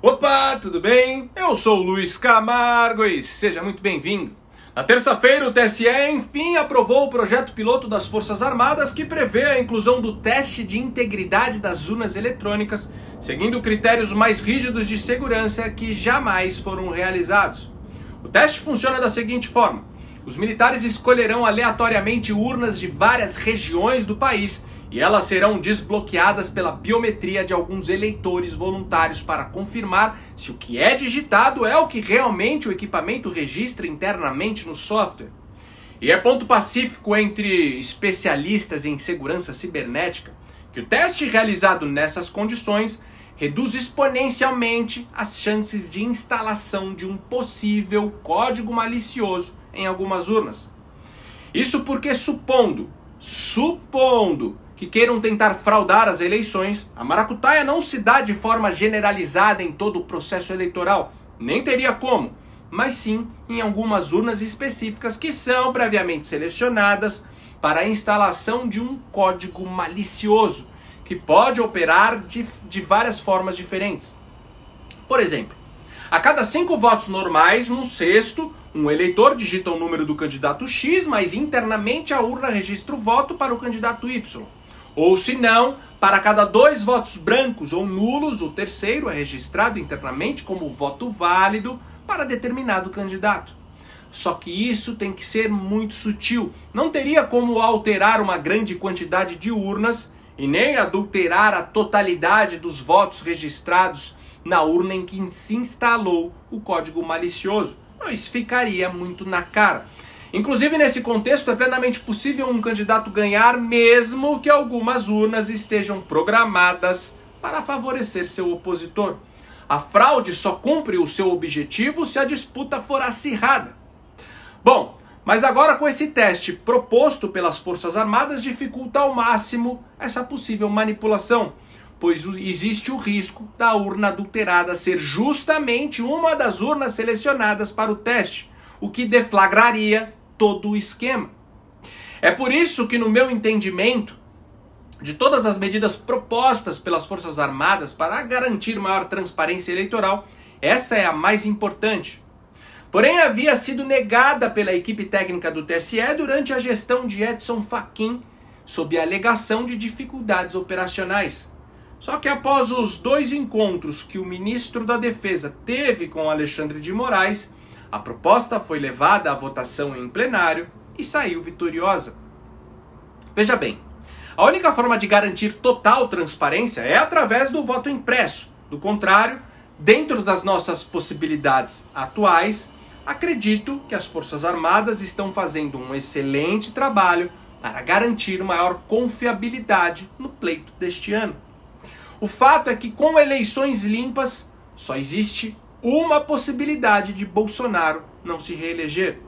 Opa, tudo bem? Eu sou o Luiz Camargo e seja muito bem-vindo. Na terça-feira, o TSE, enfim, aprovou o projeto piloto das Forças Armadas que prevê a inclusão do teste de integridade das urnas eletrônicas, seguindo critérios mais rígidos de segurança que jamais foram realizados. O teste funciona da seguinte forma: os militares escolherão aleatoriamente urnas de várias regiões do país e elas serão desbloqueadas pela biometria de alguns eleitores voluntários para confirmar se o que é digitado é o que realmente o equipamento registra internamente no software. E é ponto pacífico entre especialistas em segurança cibernética que o teste realizado nessas condições reduz exponencialmente as chances de instalação de um possível código malicioso em algumas urnas. Isso porque supondo que queiram tentar fraudar as eleições, a maracutaia não se dá de forma generalizada em todo o processo eleitoral, nem teria como, mas sim em algumas urnas específicas que são previamente selecionadas para a instalação de um código malicioso, que pode operar de várias formas diferentes. Por exemplo, a cada 5 votos normais, num cesto, um eleitor digita o número do candidato X, mas internamente a urna registra o voto para o candidato Y. Ou se não, para cada 2 votos brancos ou nulos, o terceiro é registrado internamente como voto válido para determinado candidato. Só que isso tem que ser muito sutil. Não teria como alterar uma grande quantidade de urnas e nem adulterar a totalidade dos votos registrados na urna em que se instalou o código malicioso. Isso ficaria muito na cara. Inclusive, nesse contexto, é plenamente possível um candidato ganhar mesmo que algumas urnas estejam programadas para favorecer seu opositor. A fraude só cumpre o seu objetivo se a disputa for acirrada. Bom, mas agora com esse teste proposto pelas Forças Armadas dificulta ao máximo essa possível manipulação, pois existe o risco da urna adulterada ser justamente uma das urnas selecionadas para o teste, o que deflagraria todo o esquema. É por isso que, no meu entendimento, de todas as medidas propostas pelas Forças Armadas para garantir maior transparência eleitoral, essa é a mais importante. Porém, havia sido negada pela equipe técnica do TSE durante a gestão de Edson Fachin, sob a alegação de dificuldades operacionais. Só que após os 2 encontros que o ministro da Defesa teve com Alexandre de Moraes, a proposta foi levada à votação em plenário e saiu vitoriosa. Veja bem, a única forma de garantir total transparência é através do voto impresso. Do contrário, dentro das nossas possibilidades atuais, acredito que as Forças Armadas estão fazendo um excelente trabalho para garantir maior confiabilidade no pleito deste ano. O fato é que com eleições limpas só existe uma possibilidade de Bolsonaro não se reeleger.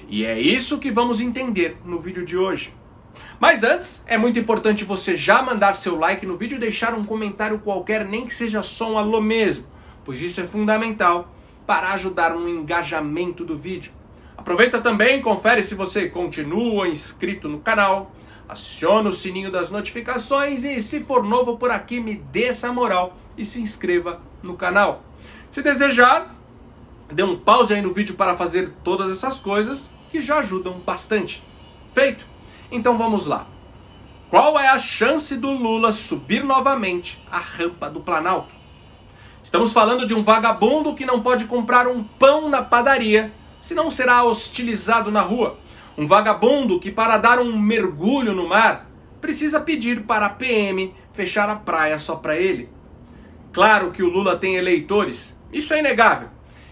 E é isso que vamos entender no vídeo de hoje. Mas antes, é muito importante você já mandar seu like no vídeo e deixar um comentário qualquer, nem que seja só um alô mesmo, pois isso é fundamental para ajudar no engajamento do vídeo. Aproveita também e confere se você continua inscrito no canal, aciona o sininho das notificações e, se for novo por aqui, me dê essa moral e se inscreva no canal. Se desejar, dê um pause aí no vídeo para fazer todas essas coisas que já ajudam bastante. Feito? Então vamos lá. Qual é a chance do Lula subir novamente a rampa do Planalto? Estamos falando de um vagabundo que não pode comprar um pão na padaria, senão será hostilizado na rua. Um vagabundo que, para dar um mergulho no mar, precisa pedir para a PM fechar a praia só para ele. Claro que o Lula tem eleitores, isso é inegável.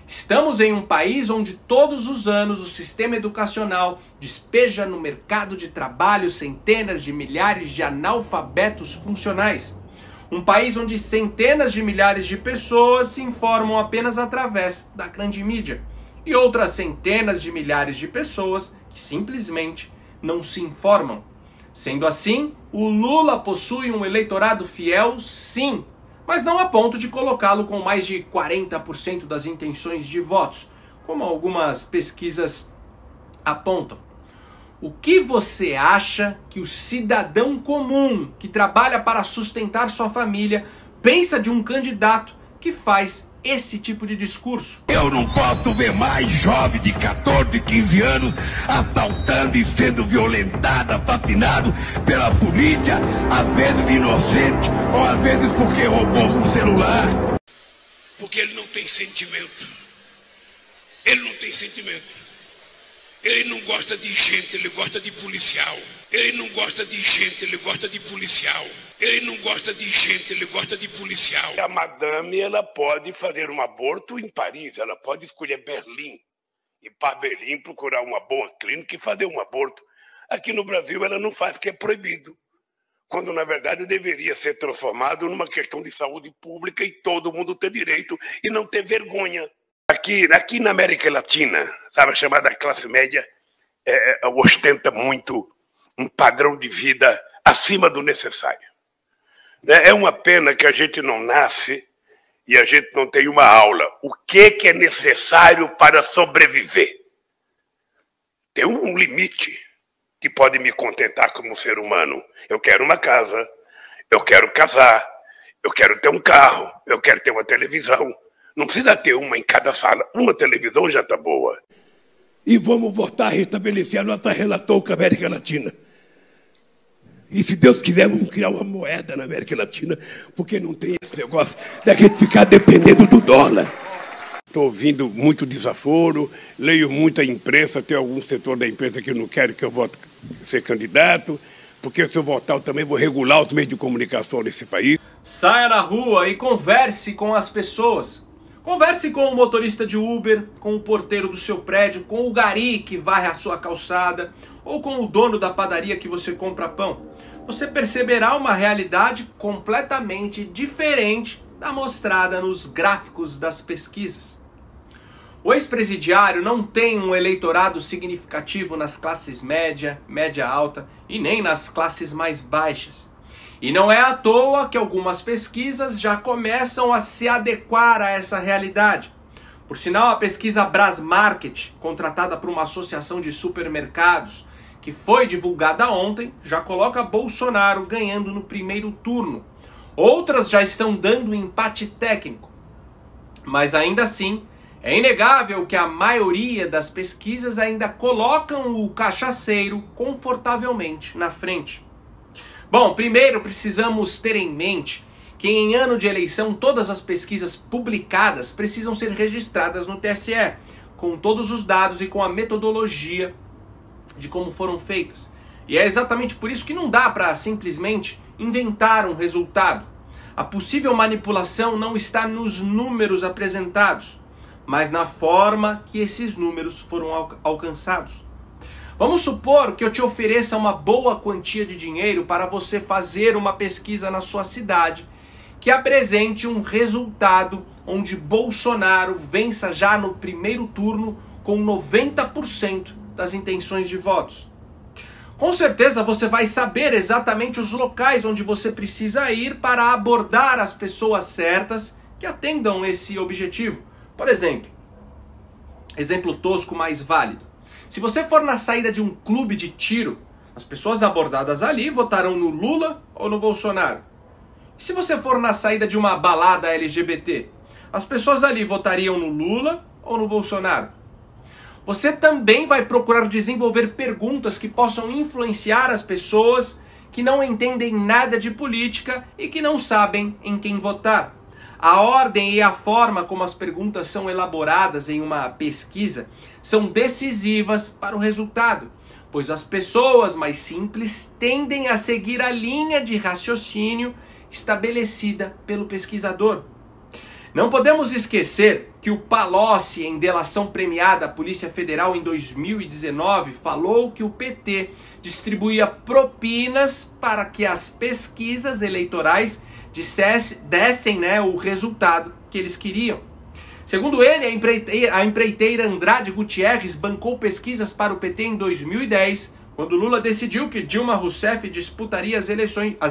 Estamos em um país onde todos os anos o sistema educacional despeja no mercado de trabalho centenas de milhares de analfabetos funcionais. Um país onde centenas de milhares de pessoas se informam apenas através da grande mídia. E outras centenas de milhares de pessoas que simplesmente não se informam. Sendo assim, o Lula possui um eleitorado fiel, sim, mas não a ponto de colocá-lo com mais de 40% das intenções de votos, como algumas pesquisas apontam. O que você acha que o cidadão comum que trabalha para sustentar sua família pensa de um candidato que faz esse tipo de discurso. Eu não posso ver mais jovem de 14, 15 anos assaltando e sendo violentado, assassinado pela polícia, às vezes inocente, ou às vezes porque roubou um celular. Porque ele não tem sentimento. Ele não tem sentimento. Ele não gosta de gente, ele gosta de policial. Ele não gosta de gente, ele gosta de policial. Ele não gosta de gente, ele gosta de policial. A madame, ela pode fazer um aborto em Paris, ela pode escolher Berlim. Ir para Berlim, procurar uma boa clínica e fazer um aborto. Aqui no Brasil ela não faz porque é proibido. Quando na verdade deveria ser transformado numa questão de saúde pública e todo mundo ter direito e não ter vergonha. Aqui na América Latina, sabe, a chamada classe média ostenta muito um padrão de vida acima do necessário. É uma pena que a gente não nasce e a gente não tem uma aula. O que é necessário para sobreviver? Tem um limite que pode me contentar como ser humano. Eu quero uma casa, eu quero casar, eu quero ter um carro, eu quero ter uma televisão. Não precisa ter uma em cada sala. Uma televisão já está boa. E vamos voltar a restabelecer a nossa relação com a América Latina. E se Deus quiser, vamos criar uma moeda na América Latina, porque não tem esse negócio da gente ficar dependendo do dólar. Estou ouvindo muito desaforo, leio muita imprensa, tem algum setor da imprensa que não quer que eu volte ser candidato, porque se eu votar eu também vou regular os meios de comunicação nesse país. Saia na rua e converse com as pessoas. Converse com o motorista de Uber, com o porteiro do seu prédio, com o gari que varre a sua calçada, ou com o dono da padaria que você compra pão. Você perceberá uma realidade completamente diferente da mostrada nos gráficos das pesquisas. O ex-presidiário não tem um eleitorado significativo nas classes média, média alta e nem nas classes mais baixas. E não é à toa que algumas pesquisas já começam a se adequar a essa realidade. Por sinal, a pesquisa Brasmarket, contratada por uma associação de supermercados, que foi divulgada ontem, já coloca Bolsonaro ganhando no primeiro turno. Outras já estão dando empate técnico. Mas ainda assim, é inegável que a maioria das pesquisas ainda colocam o cachaceiro confortavelmente na frente. Bom, primeiro precisamos ter em mente que em ano de eleição todas as pesquisas publicadas precisam ser registradas no TSE, com todos os dados e com a metodologia de como foram feitas. E é exatamente por isso que não dá para simplesmente inventar um resultado. A possível manipulação não está nos números apresentados, mas na forma que esses números foram alcançados. Vamos supor que eu te ofereça uma boa quantia de dinheiro para você fazer uma pesquisa na sua cidade que apresente um resultado onde Bolsonaro vença já no primeiro turno com 90% das intenções de votos. Com certeza você vai saber exatamente os locais onde você precisa ir para abordar as pessoas certas que atendam esse objetivo. Por exemplo tosco mais válido. Se você for na saída de um clube de tiro, as pessoas abordadas ali votarão no Lula ou no Bolsonaro. E se você for na saída de uma balada LGBT, as pessoas ali votariam no Lula ou no Bolsonaro? Você também vai procurar desenvolver perguntas que possam influenciar as pessoas que não entendem nada de política e que não sabem em quem votar. A ordem e a forma como as perguntas são elaboradas em uma pesquisa são decisivas para o resultado, pois as pessoas mais simples tendem a seguir a linha de raciocínio estabelecida pelo pesquisador. Não podemos esquecer que o Palocci, em delação premiada à Polícia Federal em 2019, falou que o PT distribuía propinas para que as pesquisas eleitorais dessem o resultado que eles queriam. Segundo ele, a empreiteira Andrade Gutierrez bancou pesquisas para o PT em 2010, quando Lula decidiu que Dilma Rousseff disputaria as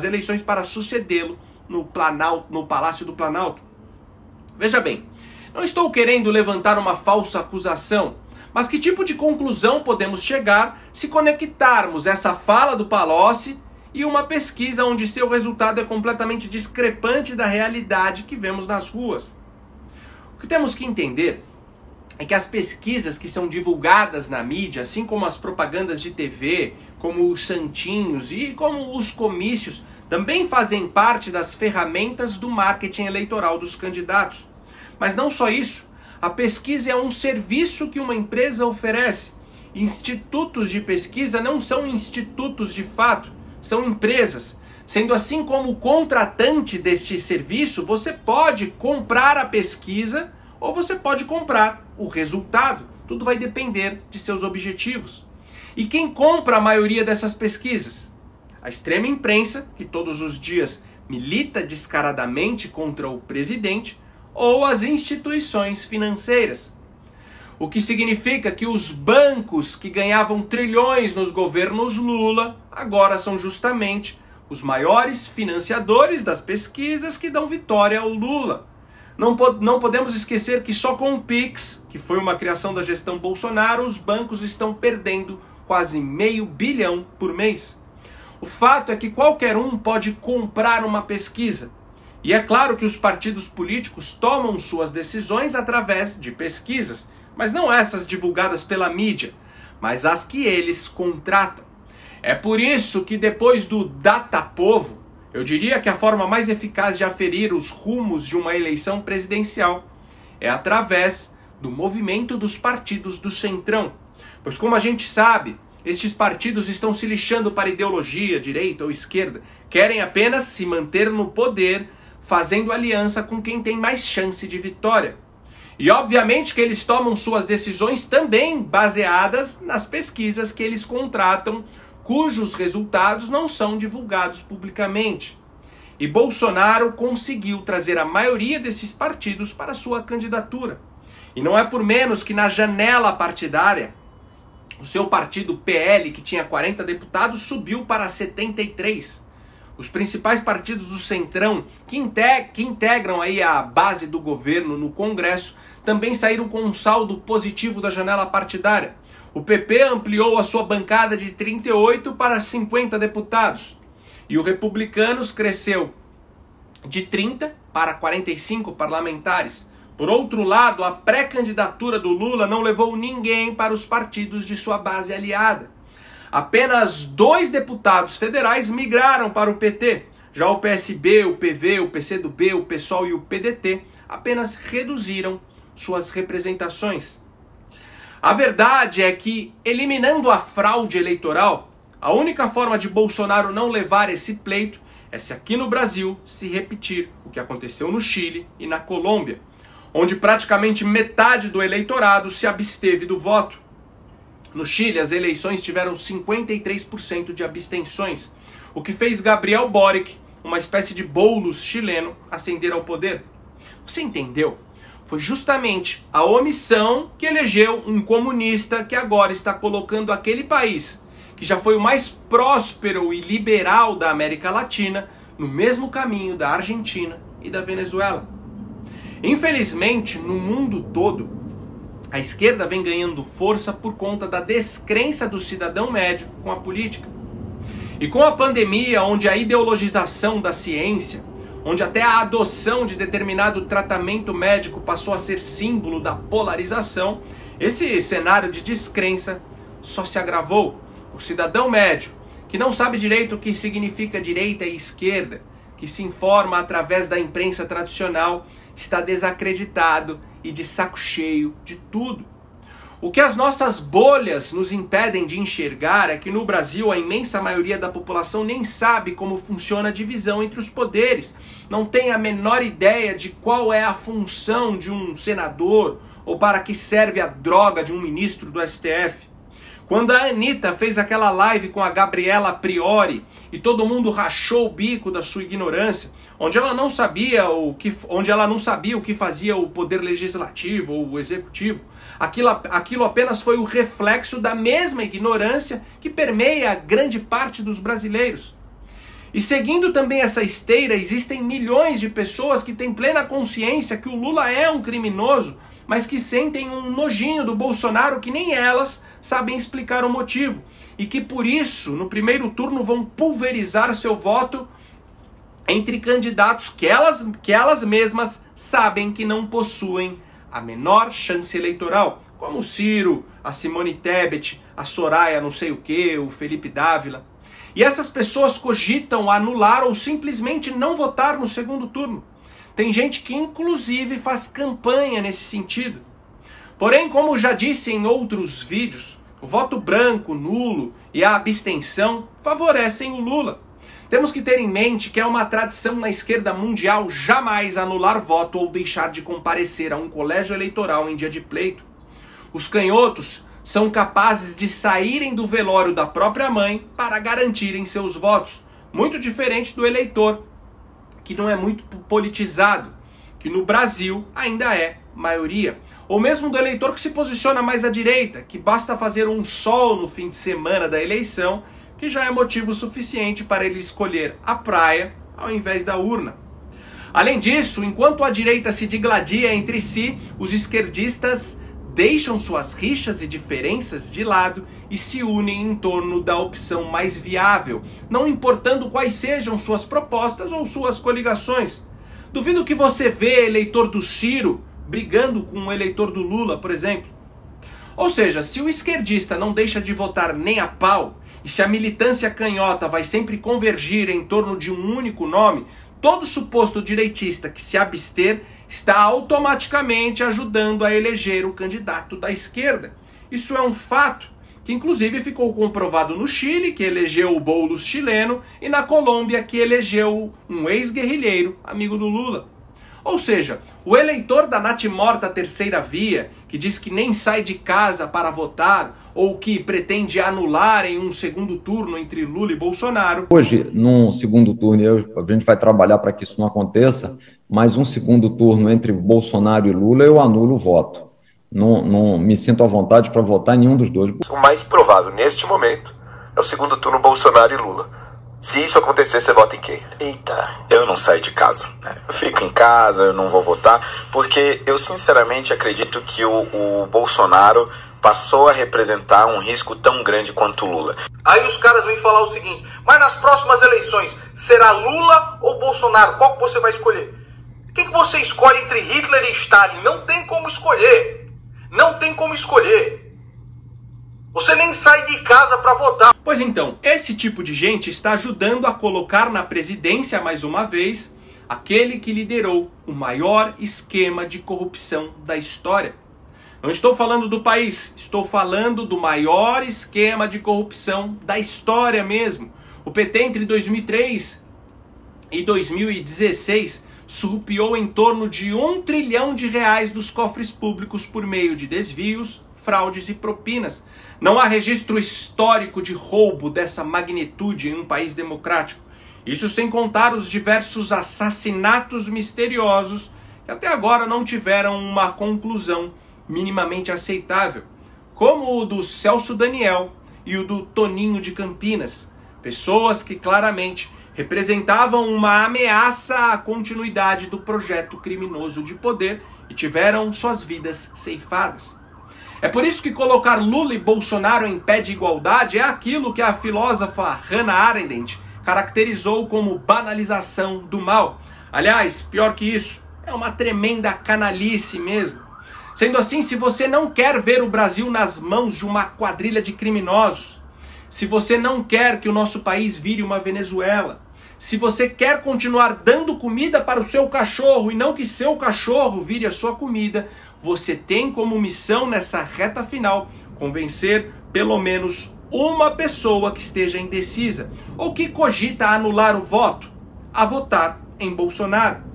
eleições para sucedê-lo no Palácio do Planalto. Veja bem, não estou querendo levantar uma falsa acusação, mas que tipo de conclusão podemos chegar se conectarmos essa fala do Palocci e uma pesquisa onde seu resultado é completamente discrepante da realidade que vemos nas ruas? O que temos que entender é que as pesquisas que são divulgadas na mídia, assim como as propagandas de TV, como os santinhos e como os comícios, também fazem parte das ferramentas do marketing eleitoral dos candidatos. Mas não só isso, a pesquisa é um serviço que uma empresa oferece. Institutos de pesquisa não são institutos de fato, são empresas. Sendo assim, como contratante deste serviço, você pode comprar a pesquisa ou você pode comprar o resultado. Tudo vai depender de seus objetivos. E quem compra a maioria dessas pesquisas? A extrema imprensa, que todos os dias milita descaradamente contra o presidente, ou as instituições financeiras. O que significa que os bancos que ganhavam trilhões nos governos Lula agora são justamente os maiores financiadores das pesquisas que dão vitória ao Lula. Não podemos esquecer que só com o Pix, que foi uma criação da gestão Bolsonaro, os bancos estão perdendo quase R$500 bilhão por mês. O fato é que qualquer um pode comprar uma pesquisa. E é claro que os partidos políticos tomam suas decisões através de pesquisas, mas não essas divulgadas pela mídia, mas as que eles contratam. É por isso que depois do Datapovo, eu diria que a forma mais eficaz de aferir os rumos de uma eleição presidencial é através do movimento dos partidos do Centrão. Pois como a gente sabe, estes partidos estão se lixando para ideologia, direita ou esquerda. Querem apenas se manter no poder, fazendo aliança com quem tem mais chance de vitória. E obviamente que eles tomam suas decisões também baseadas nas pesquisas que eles contratam, cujos resultados não são divulgados publicamente. E Bolsonaro conseguiu trazer a maioria desses partidos para sua candidatura. E não é por menos que na janela partidária, o seu partido PL, que tinha 40 deputados, subiu para 73. Os principais partidos do Centrão, que integram aí a base do governo no Congresso, também saíram com um saldo positivo da janela partidária. O PP ampliou a sua bancada de 38 para 50 deputados. E o Republicanos cresceu de 30 para 45 parlamentares. Por outro lado, a pré-candidatura do Lula não levou ninguém para os partidos de sua base aliada. Apenas 2 deputados federais migraram para o PT. Já o PSB, o PV, o PCdoB, o PSOL e o PDT apenas reduziram suas representações. A verdade é que, eliminando a fraude eleitoral, a única forma de Bolsonaro não levar esse pleito é se aqui no Brasil se repetir o que aconteceu no Chile e na Colômbia, onde praticamente metade do eleitorado se absteve do voto. No Chile, as eleições tiveram 53% de abstenções, o que fez Gabriel Boric, uma espécie de Boulos chileno, ascender ao poder. Você entendeu? Foi justamente a omissão que elegeu um comunista que agora está colocando aquele país, que já foi o mais próspero e liberal da América Latina, no mesmo caminho da Argentina e da Venezuela. Infelizmente, no mundo todo, a esquerda vem ganhando força por conta da descrença do cidadão médio com a política. E com a pandemia, onde a ideologização da ciência, onde até a adoção de determinado tratamento médico passou a ser símbolo da polarização, esse cenário de descrença só se agravou. O cidadão médio, que não sabe direito o que significa direita e esquerda, que se informa através da imprensa tradicional, está desacreditado e de saco cheio de tudo. O que as nossas bolhas nos impedem de enxergar é que no Brasil a imensa maioria da população nem sabe como funciona a divisão entre os poderes, não tem a menor ideia de qual é a função de um senador ou para que serve a droga de um ministro do STF. Quando a Anitta fez aquela live com a Gabriela Priori e todo mundo rachou o bico da sua ignorância, onde ela não sabia o que fazia o poder legislativo ou o executivo, aquilo apenas foi o reflexo da mesma ignorância que permeia a grande parte dos brasileiros. E seguindo também essa esteira, existem milhões de pessoas que têm plena consciência que o Lula é um criminoso, mas que sentem um nojinho do Bolsonaro que nem elas sabem explicar o motivo. E que por isso, no primeiro turno, vão pulverizar seu voto entre candidatos que elas mesmas sabem que não possuem a menor chance eleitoral, como o Ciro, a Simone Tebet, a Soraya não sei o que, o Felipe Dávila. E essas pessoas cogitam anular ou simplesmente não votar no segundo turno. Tem gente que inclusive faz campanha nesse sentido. Porém, como já disse em outros vídeos, o voto branco, nulo e a abstenção favorecem o Lula. Temos que ter em mente que é uma tradição na esquerda mundial jamais anular voto ou deixar de comparecer a um colégio eleitoral em dia de pleito. Os canhotos são capazes de saírem do velório da própria mãe para garantirem seus votos, muito diferente do eleitor, que não é muito politizado, que no Brasil ainda é maioria. Ou mesmo do eleitor que se posiciona mais à direita, que basta fazer um sol no fim de semana da eleição, que já é motivo suficiente para ele escolher a praia ao invés da urna. Além disso, enquanto a direita se digladia entre si, os esquerdistas deixam suas rixas e diferenças de lado e se unem em torno da opção mais viável, não importando quais sejam suas propostas ou suas coligações. Duvido que você vê eleitor do Ciro brigando com o eleitor do Lula, por exemplo. Ou seja, se o esquerdista não deixa de votar nem a pau, e se a militância canhota vai sempre convergir em torno de um único nome, todo suposto direitista que se abster está automaticamente ajudando a eleger o candidato da esquerda. Isso é um fato, que inclusive ficou comprovado no Chile, que elegeu o Boulos chileno, e na Colômbia, que elegeu um ex-guerrilheiro, amigo do Lula. Ou seja, o eleitor da natimorta terceira via, que diz que nem sai de casa para votar, ou que pretende anular em um segundo turno entre Lula e Bolsonaro. Hoje, num segundo turno, a gente vai trabalhar para que isso não aconteça, mas um segundo turno entre Bolsonaro e Lula, eu anulo o voto. Não me sinto à vontade para votar em nenhum dos dois. O mais provável neste momento é o segundo turno Bolsonaro e Lula. Se isso acontecer, você vota em quem? Eita, eu não saio de casa. Eu fico em casa, eu não vou votar, porque eu sinceramente acredito que o Bolsonaro passou a representar um risco tão grande quanto o Lula. Aí os caras vêm falar o seguinte, mas nas próximas eleições, será Lula ou Bolsonaro? Qual que você vai escolher? Quem que você escolhe entre Hitler e Stalin? Não tem como escolher. Não tem como escolher. Você nem sai de casa para votar. Pois então, esse tipo de gente está ajudando a colocar na presidência, mais uma vez, aquele que liderou o maior esquema de corrupção da história. Não estou falando do país, estou falando do maior esquema de corrupção da história mesmo. O PT entre 2003 e 2016 surrupiou em torno de R$1 trilhão dos cofres públicos por meio de desvios, fraudes e propinas. Não há registro histórico de roubo dessa magnitude em um país democrático. Isso sem contar os diversos assassinatos misteriosos que até agora não tiveram uma conclusão minimamente aceitável, como o do Celso Daniel e o do Toninho de Campinas, pessoas que claramente representavam uma ameaça à continuidade do projeto criminoso de poder e tiveram suas vidas ceifadas. É por isso que colocar Lula e Bolsonaro em pé de igualdade é aquilo que a filósofa Hannah Arendt caracterizou como banalização do mal. Aliás, pior que isso, é uma tremenda canalice mesmo. Sendo assim, se você não quer ver o Brasil nas mãos de uma quadrilha de criminosos, se você não quer que o nosso país vire uma Venezuela, se você quer continuar dando comida para o seu cachorro e não que seu cachorro vire a sua comida, você tem como missão nessa reta final convencer pelo menos uma pessoa que esteja indecisa ou que cogita anular o voto a votar em Bolsonaro.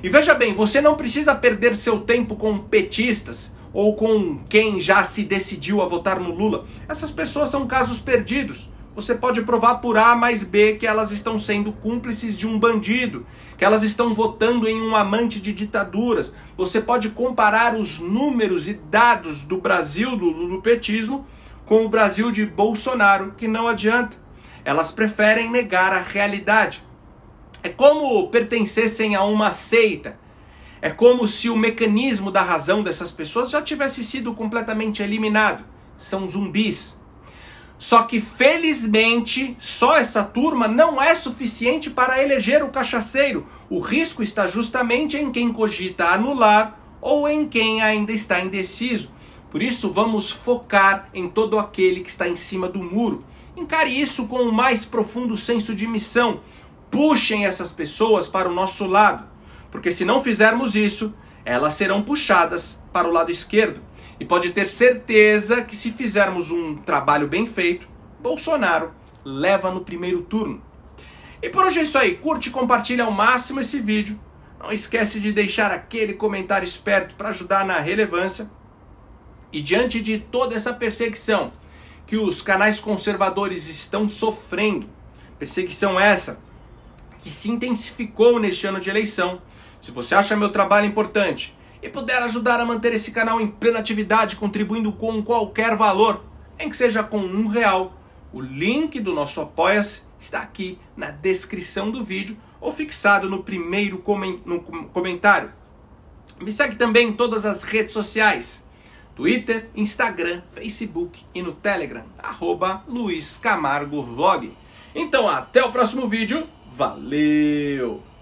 E veja bem, você não precisa perder seu tempo com petistas ou com quem já se decidiu a votar no Lula. Essas pessoas são casos perdidos. Você pode provar por A mais B que elas estão sendo cúmplices de um bandido, que elas estão votando em um amante de ditaduras. Você pode comparar os números e dados do Brasil do lulopetismo com o Brasil de Bolsonaro, que não adianta. Elas preferem negar a realidade. É como pertencessem a uma seita. É como se o mecanismo da razão dessas pessoas já tivesse sido completamente eliminado. São zumbis. Só que, felizmente, só essa turma não é suficiente para eleger o cachaceiro. O risco está justamente em quem cogita anular ou em quem ainda está indeciso. Por isso, vamos focar em todo aquele que está em cima do muro. Encare isso com o mais profundo senso de missão. Puxem essas pessoas para o nosso lado, porque se não fizermos isso, elas serão puxadas para o lado esquerdo. E pode ter certeza que se fizermos um trabalho bem feito, Bolsonaro leva no primeiro turno. E por hoje é isso aí. Curte e compartilha ao máximo esse vídeo. Não esquece de deixar aquele comentário esperto para ajudar na relevância. E diante de toda essa perseguição que os canais conservadores estão sofrendo, perseguição essa que se intensificou neste ano de eleição, se você acha meu trabalho importante e puder ajudar a manter esse canal em plena atividade, contribuindo com qualquer valor, nem que seja com R$1, o link do nosso Apoia-se está aqui na descrição do vídeo ou fixado no primeiro comentário. Me segue também em todas as redes sociais, Twitter, Instagram, Facebook e no Telegram, @LuizCamargoVlog. Então até o próximo vídeo, valeu!